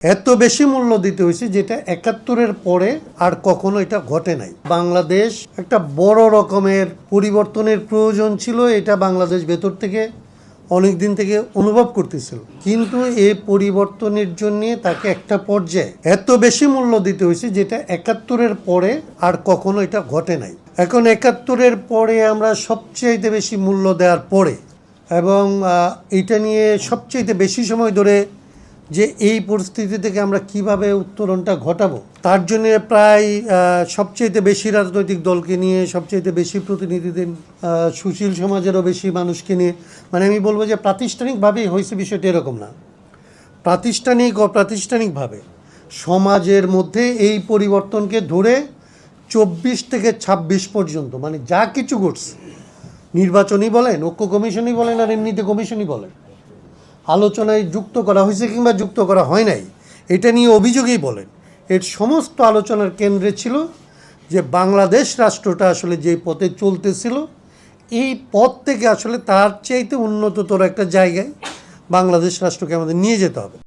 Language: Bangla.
এত বেশি মূল্য দিতে হয়েছে যেটা ৭১-এর পরে আর কখনো এটা ঘটে নাই। বাংলাদেশ একটা বড় রকমের পরিবর্তনের প্রয়োজন ছিল, এটা বাংলাদেশ ভেতর থেকে অনেক দিন থেকে অনুভব করতেছিল, কিন্তু এই পরিবর্তনের জন্য তাকে একটা পর্যায়ে এত বেশি মূল্য দিতে হয়েছে যেটা ৭১-এর পরে আর কখনো এটা ঘটে নাই। এখন ৭১-এর পরে আমরা সবচাইতে বেশি মূল্য দেওয়ার পরে এবং এটা নিয়ে সবচাইতে বেশি সময় ধরে যে এই পরিস্থিতি থেকে আমরা কিভাবে উত্তরণটা ঘটাবো তার জন্য প্রায় সবচেয়ে বেশি রাজনৈতিক দলকে নিয়ে, সবচেয়ে বেশি প্রতিনিধিদের, সুশীল সমাজেরও বেশি মানুষকে নিয়ে, মানে আমি বলবো যে প্রাতিষ্ঠানিকভাবেই হয়েছে, বিষয়টা এরকম না, প্রাতিষ্ঠানিকভাবে সমাজের মধ্যে এই পরিবর্তনকে ধরে ২৪ থেকে ২৬ পর্যন্ত মানে যা কিছু ঘটছে, নির্বাচনই বলেন, ঐক্য কমিশনই বলেন, আর এমনিতে কমিশনই বলেন, আলোচনায় যুক্ত করা হয়েছে কিংবা যুক্ত করা হয় নাই এটা নিয়ে অভিযোগই বলেন, এর সমস্ত আলোচনার কেন্দ্রে ছিল যে বাংলাদেশ রাষ্ট্রটা আসলে যে পথে চলতেছিল এই পথ থেকে আসলে তার চাইতে উন্নততর একটা জায়গায় বাংলাদেশ রাষ্ট্রকে আমাদের নিয়ে যেতে হবে।